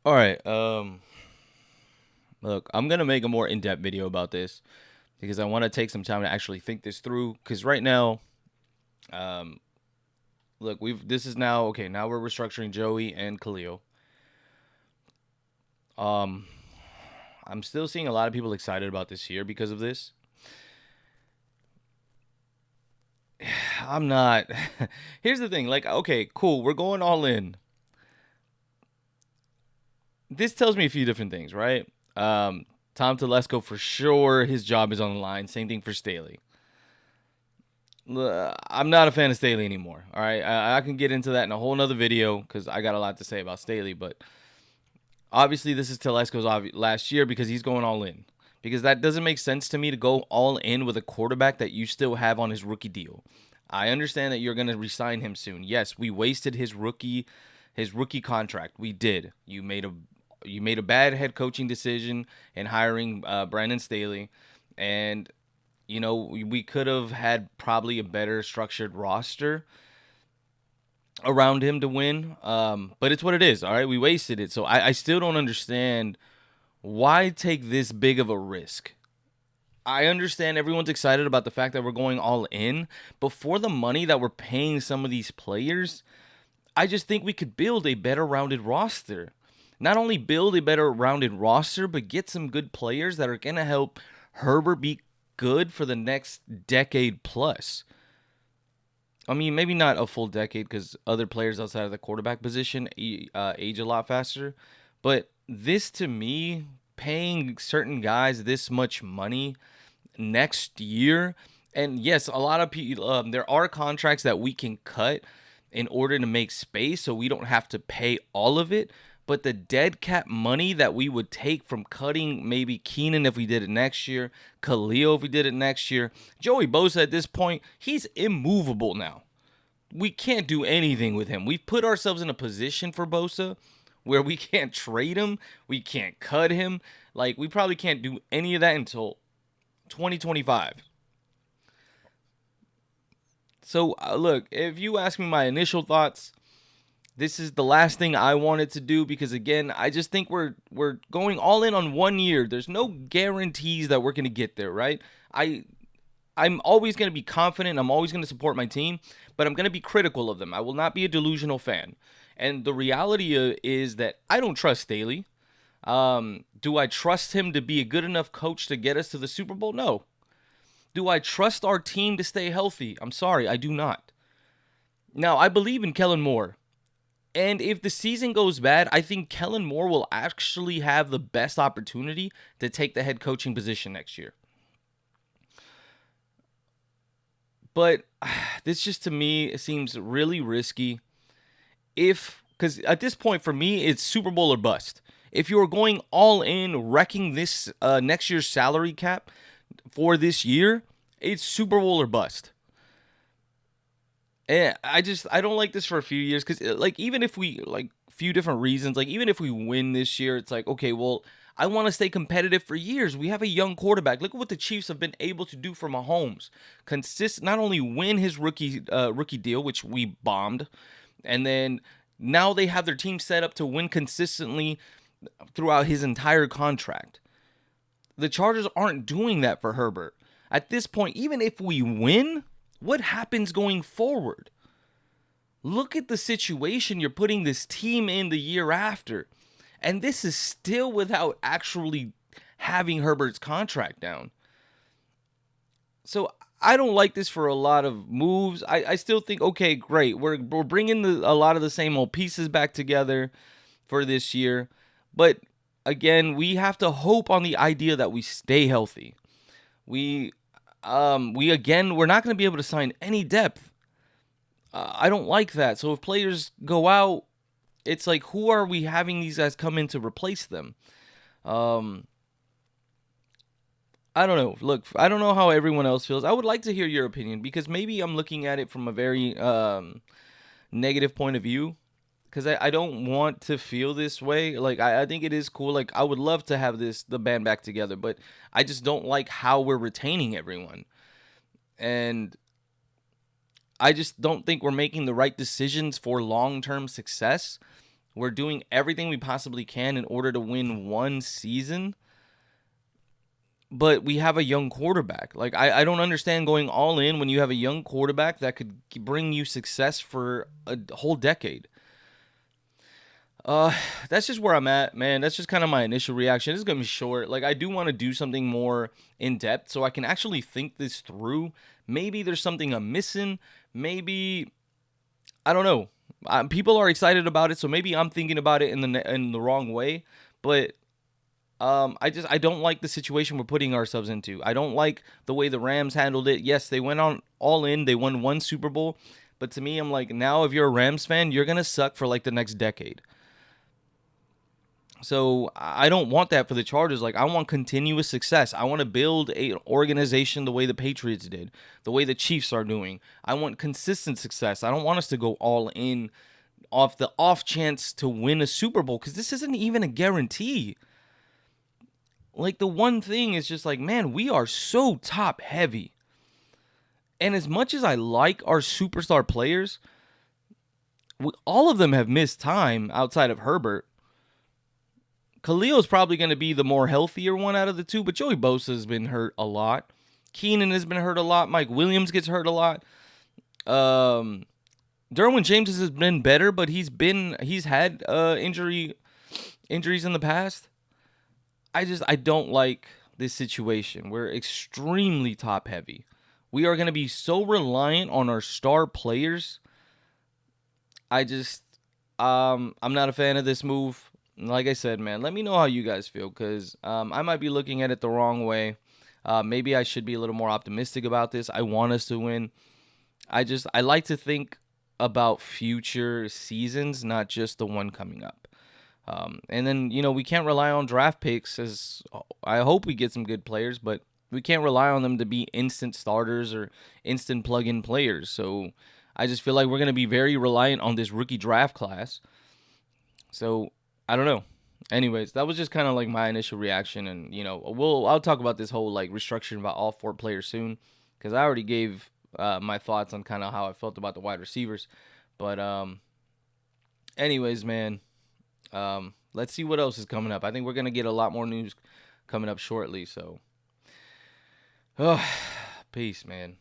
All right. Look, I'm gonna make a more in-depth video about this because I want to take some time to actually think this through. Because right now, um, look, this is now okay. Now we're restructuring Joey and Khalil. Um, I'm still seeing a lot of people excited about this year because of this. I'm not. Here's the thing. Like, okay, cool. We're going all in. This tells me a few different things, right? Tom Telesco for sure. His job is on the line. Same thing for Staley. I'm not a fan of Staley anymore. All right, I can get into that in a whole nother video because I got a lot to say about Staley. But obviously, this is Telesco's last year because he's going all in. Because that doesn't make sense to me to go all in with a quarterback that you still have on his rookie deal. I understand that you're going to resign him soon. Yes, we wasted his rookie contract. We did. You made a bad head coaching decision in hiring Brandon Staley, and we could have had probably a better structured roster around him to win. But it's what it is. All right, we wasted it. So I still don't understand why take this big of a risk. I understand everyone's excited about the fact that we're going all in, but for the money that we're paying some of these players, I just think we could build a better rounded roster. Not only build a better rounded roster, but get some good players that are going to help Herbert be good for the next decade plus. I mean, maybe not a full decade because other players outside of the quarterback position age a lot faster. But this to me, paying certain guys this much money next year, and yes, a lot of people, there are contracts that we can cut in order to make space so we don't have to pay all of it. But the dead cap money that we would take from cutting maybe Keenan if we did it next year, Khalil if we did it next year, Joey Bosa at this point, he's immovable now. We can't do anything with him. We've put ourselves in a position for Bosa where we can't trade him, we can't cut him. Like, we probably can't do any of that until 2025. So, look, if you ask me my initial thoughts, this is the last thing I wanted to do because again, I just think we're going all in on 1 year. There's no guarantees that we're going to get there, right? I I'm always going to be confident. I'm always going to support my team, but I'm going to be critical of them. I will not be a delusional fan. And the reality is that I don't trust Staley. Do I trust him to be a good enough coach to get us to the Super Bowl? No. Do I trust our team to stay healthy? I'm sorry, I do not. Now, I believe in Kellen Moore. And if the season goes bad, I think Kellen Moore will actually have the best opportunity to take the head coaching position next year. But this just to me it seems really risky. If because at this point for me it's Super Bowl or bust. If you're going all in, wrecking this next year's salary cap for this year, it's Super Bowl or bust. And I don't like this for a few years because like even if we like few different reasons, like even if we win this year, it's like okay, well I want to stay competitive for years. We have a young quarterback. Look at what the Chiefs have been able to do for Mahomes. Not only win his rookie deal, which we bombed, and then now they have their team set up to win consistently throughout his entire contract. The Chargers aren't doing that for Herbert. At this point, even if we win, what happens going forward? Look at the situation you're putting this team in the year after. And this is still without actually having Herbert's contract down. So I don't like this for a lot of moves. I still think, okay, great. We're bringing a lot of the same old pieces back together for this year. But again, we have to hope on the idea that we stay healthy. We we're not going to be able to sign any depth. I don't like that. So if players go out, it's like who are we having these guys come in to replace them? Um, I don't know. Look, I don't know how everyone else feels. I would like to hear your opinion because maybe I'm looking at it from a very negative point of view. Because I don't want to feel this way. Like I think it is cool. Like I would love to have the band back together, but I just don't like how we're retaining everyone. And I just don't think we're making the right decisions for long term success We're doing everything we possibly can in order to win one season, but we have a young quarterback. Like, I don't understand going all in when you have a young quarterback that could bring you success for a whole decade. Uh, that's just where I'm at, man. That's just kind of my initial reaction. It's gonna be short. Like, I do want to do something more in depth so I can actually think this through. Maybe there's something I'm missing. Maybe I don't know. People are excited about it, so maybe I'm thinking about it in the wrong way. But I don't like the situation we're putting ourselves into. I don't like the way the Rams handled it. Yes, they went on all in. They won one Super Bowl, but to me, I'm like, now if you're a Rams fan, you're gonna suck for like the next decade. So I don't want that for the Chargers. Like, I want continuous success. I want to build a organization the way the Patriots did, the way the Chiefs are doing. I want consistent success. I don't want us to go all in off the off chance to win a Super Bowl, because this isn't even a guarantee. Like, the one thing is just like, man, we are so top heavy. And as much as I like our superstar players, all of them have missed time outside of Herbert. Khalil's probably going to be the more healthier one out of the two, but Joey Bosa has been hurt a lot. Keenan has been hurt a lot. Mike Williams gets hurt a lot. Um, Derwin James has been better, but he's had injuries in the past. I don't like this situation. We're extremely top heavy. We are going to be so reliant on our star players. I just I'm not a fan of this move. Like I said, man, let me know how you guys feel, because I might be looking at it the wrong way. Maybe I should be a little more optimistic about this. I want us to win. I like to think about future seasons, not just the one coming up. And then, we can't rely on draft picks, as I hope we get some good players, but we can't rely on them to be instant starters or instant plug-in players. So I just feel like we're going to be very reliant on this rookie draft class. So I don't know. Anyways, that was just kind of like my initial reaction, and I'll talk about this whole like restructuring about all four players soon, because I already gave my thoughts on kind of how I felt about the wide receivers. But anyways, man, let's see what else is coming up. I think we're gonna get a lot more news coming up shortly. So, peace, man.